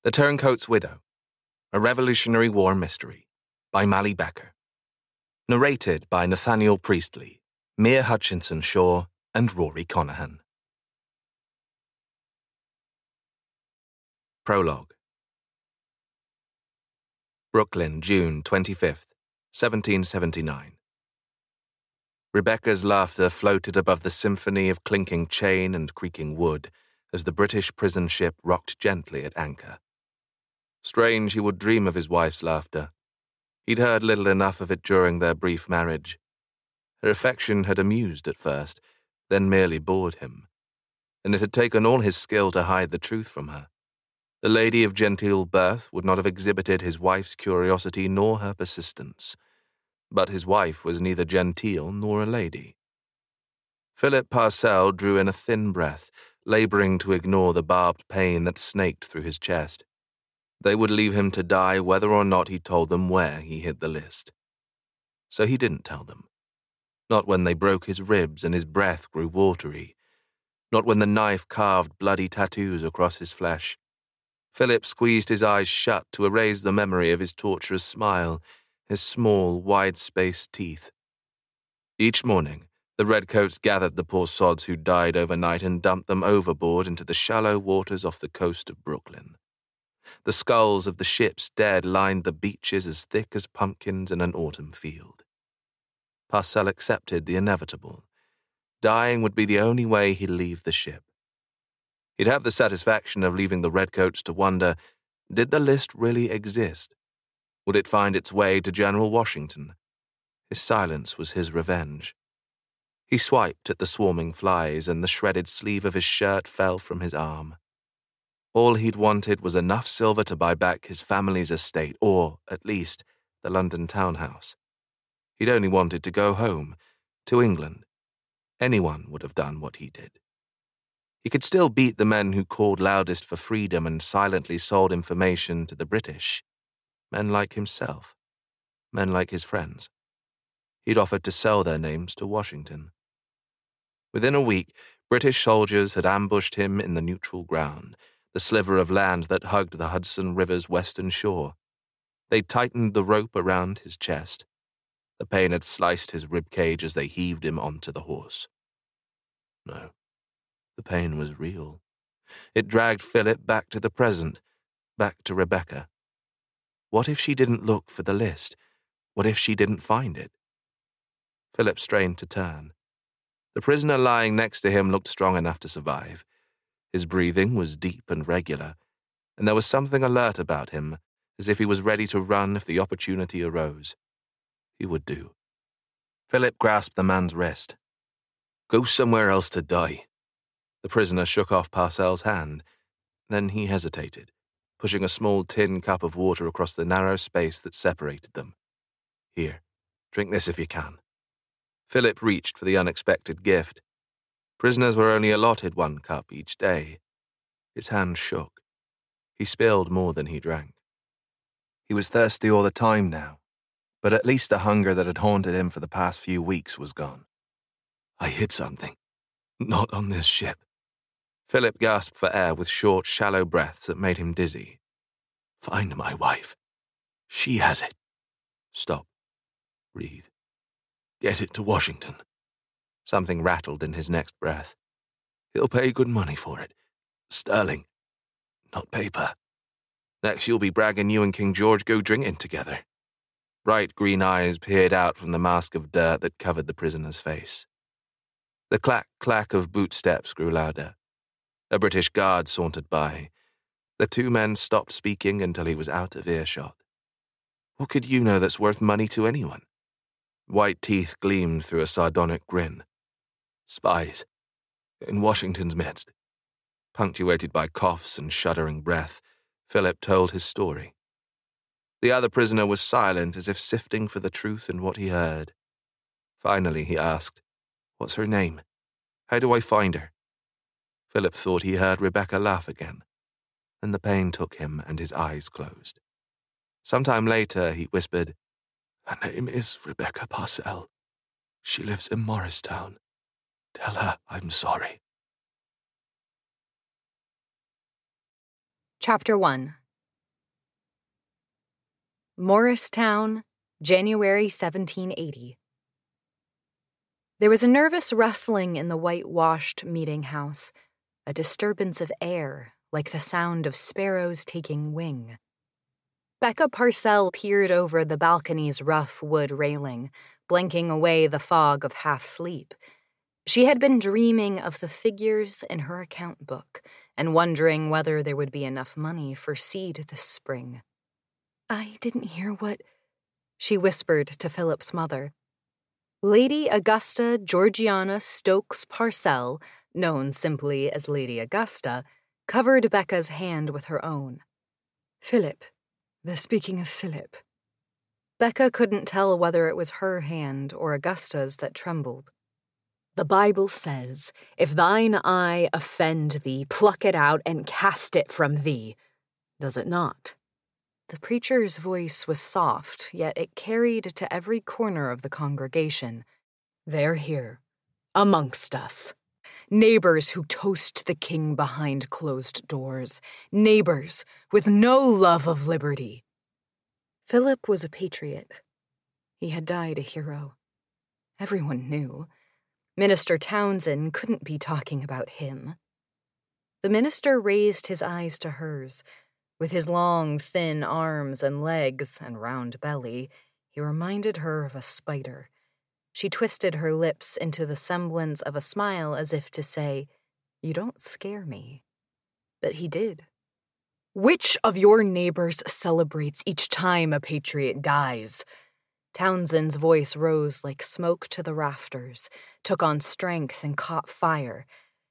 The Turncoat's Widow, a Revolutionary War mystery, by Mally Becker. Narrated by Nathaniel Priestley, Mia Hutchinson-Shaw, and Rory Conahan. Prologue. Brooklyn, June 25th, 1779. Rebecca's laughter floated above the symphony of clinking chain and creaking wood as the British prison ship rocked gently at anchor. Strange he would dream of his wife's laughter. He'd heard little enough of it during their brief marriage. Her affection had amused at first, then merely bored him, and it had taken all his skill to hide the truth from her. The lady of genteel birth would not have exhibited his wife's curiosity nor her persistence, but his wife was neither genteel nor a lady. Philip Parcell drew in a thin breath, laboring to ignore the barbed pain that snaked through his chest. They would leave him to die whether or not he told them where he hid the list. So he didn't tell them. Not when they broke his ribs and his breath grew watery. Not when the knife carved bloody tattoos across his flesh. Philip squeezed his eyes shut to erase the memory of his torturous smile, his small, wide-spaced teeth. Each morning, the redcoats gathered the poor sods who died overnight and dumped them overboard into the shallow waters off the coast of Brooklyn. The skulls of the ship's dead lined the beaches as thick as pumpkins in an autumn field. Parcell accepted the inevitable. Dying would be the only way he'd leave the ship. He'd have the satisfaction of leaving the redcoats to wonder, did the list really exist? Would it find its way to General Washington? His silence was his revenge. He swiped at the swarming flies, and the shredded sleeve of his shirt fell from his arm. All he'd wanted was enough silver to buy back his family's estate, or, at least, the London townhouse. He'd only wanted to go home, to England. Anyone would have done what he did. He could still beat the men who called loudest for freedom and silently sold information to the British. Men like himself. Men like his friends. He'd offered to sell their names to Washington. Within a week, British soldiers had ambushed him in the neutral ground, the sliver of land that hugged the Hudson River's western shore. They tightened the rope around his chest. The pain had sliced his rib cage as they heaved him onto the horse. No, the pain was real. It dragged Philip back to the present, back to Rebecca. What if she didn't look for the list? What if she didn't find it? Philip strained to turn. The prisoner lying next to him looked strong enough to survive. His breathing was deep and regular, and there was something alert about him, as if he was ready to run if the opportunity arose. He would do. Philip grasped the man's wrist. "Go somewhere else to die." The prisoner shook off Parcell's hand. Then he hesitated, pushing a small tin cup of water across the narrow space that separated them. "Here, drink this if you can." Philip reached for the unexpected gift. Prisoners were only allotted one cup each day. His hand shook. He spilled more than he drank. He was thirsty all the time now, but at least the hunger that had haunted him for the past few weeks was gone. "I hid something. Not on this ship." Philip gasped for air with short, shallow breaths that made him dizzy. "Find my wife. She has it." "Stop. Breathe. Get it to Washington." Something rattled in his next breath. "He'll pay good money for it. Sterling. Not paper. Next you'll be bragging you and King George go drinking together." Bright green eyes peered out from the mask of dirt that covered the prisoner's face. The clack-clack of bootsteps grew louder. A British guard sauntered by. The two men stopped speaking until he was out of earshot. What could you know that's worth money to anyone? White teeth gleamed through a sardonic grin. Spies. In Washington's midst. Punctuated by coughs and shuddering breath, Philip told his story. The other prisoner was silent, as if sifting for the truth in what he heard. Finally he asked, "What's her name? How do I find her?" Philip thought he heard Rebecca laugh again. Then the pain took him and his eyes closed. Sometime later he whispered, "Her name is Rebecca Parcell. She lives in Morristown. Tell her I'm sorry." Chapter 1. Morristown, January 1780. There was a nervous rustling in the whitewashed meeting house, a disturbance of air, like the sound of sparrows taking wing. Becca Parcell peered over the balcony's rough wood railing, blinking away the fog of half-sleep. She had been dreaming of the figures in her account book and wondering whether there would be enough money for seed this spring. "I didn't hear what," she whispered to Philip's mother. Lady Augusta Georgiana Stokes Parcell, known simply as Lady Augusta, covered Becca's hand with her own. "Philip. They're speaking of Philip." Becca couldn't tell whether it was her hand or Augusta's that trembled. "The Bible says, 'If thine eye offend thee, pluck it out and cast it from thee,' does it not?" The preacher's voice was soft, yet it carried to every corner of the congregation. "They're here, amongst us. Neighbors who toast the king behind closed doors. Neighbors with no love of liberty." Philip was a patriot. He had died a hero. Everyone knew. Minister Townsend couldn't be talking about him. The minister raised his eyes to hers. With his long, thin arms and legs and round belly, he reminded her of a spider. She twisted her lips into the semblance of a smile as if to say, "You don't scare me." But he did. "Which of your neighbors celebrates each time a patriot dies?" Townsend's voice rose like smoke to the rafters, took on strength and caught fire.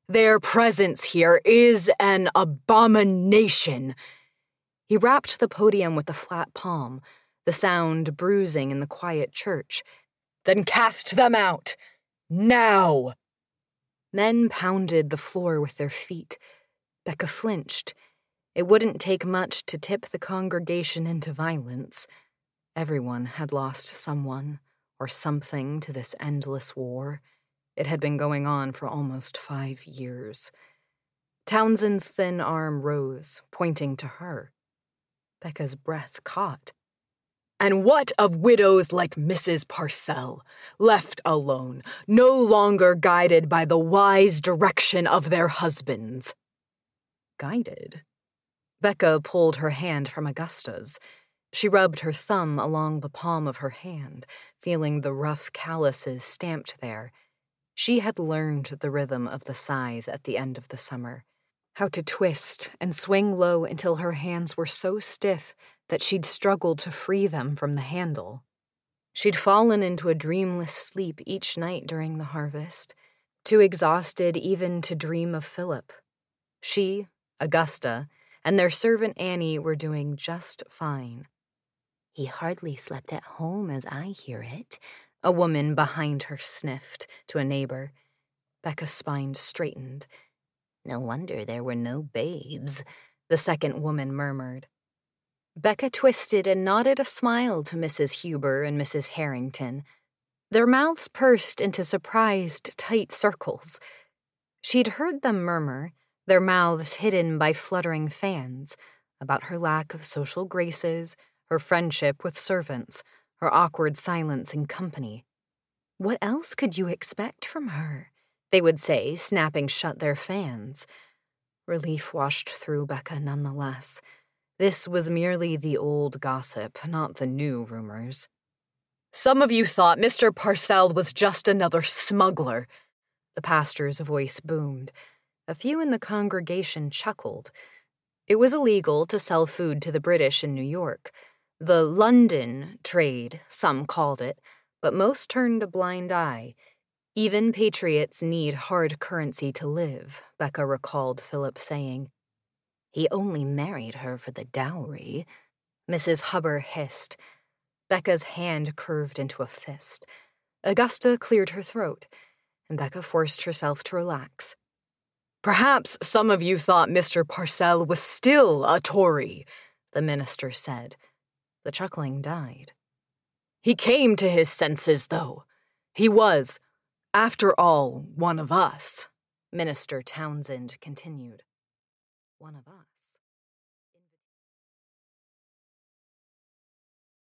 "Their presence here is an abomination." He rapped the podium with a flat palm, the sound bruising in the quiet church. "Then cast them out! Now!" Men pounded the floor with their feet. Becca flinched. It wouldn't take much to tip the congregation into violence. Everyone had lost someone or something to this endless war. It had been going on for almost 5 years. Townsend's thin arm rose, pointing to her. Becca's breath caught. "And what of widows like Mrs. Parcell, left alone, no longer guided by the wise direction of their husbands?" Guided? Becca pulled her hand from Augusta's. She rubbed her thumb along the palm of her hand, feeling the rough calluses stamped there. She had learned the rhythm of the scythe at the end of the summer, how to twist and swing low until her hands were so stiff that she'd struggled to free them from the handle. She'd fallen into a dreamless sleep each night during the harvest, too exhausted even to dream of Philip. She, Augusta, and their servant Annie were doing just fine. "He hardly slept at home as I hear it," a woman behind her sniffed to a neighbor. Becca's spine straightened. "No wonder there were no babes," the second woman murmured. Becca twisted and nodded a smile to Mrs. Huber and Mrs. Harrington. Their mouths pursed into surprised, tight circles. She'd heard them murmur, their mouths hidden by fluttering fans, about her lack of social graces, her friendship with servants, her awkward silence in company. "What else could you expect from her?" they would say, snapping shut their fans. Relief washed through Becca nonetheless. This was merely the old gossip, not the new rumors. "Some of you thought Mr. Parcell was just another smuggler," the pastor's voice boomed. A few in the congregation chuckled. It was illegal to sell food to the British in New York. The London trade, some called it, but most turned a blind eye. "Even patriots need hard currency to live," Becca recalled Philip saying. "He only married her for the dowry," Mrs. Huber hissed. Becca's hand curved into a fist. Augusta cleared her throat, and Becca forced herself to relax. "Perhaps some of you thought Mr. Parcell was still a Tory," the minister said. The chuckling died. "He came to his senses, though. He was, after all, one of us," Minister Townsend continued. "One of us."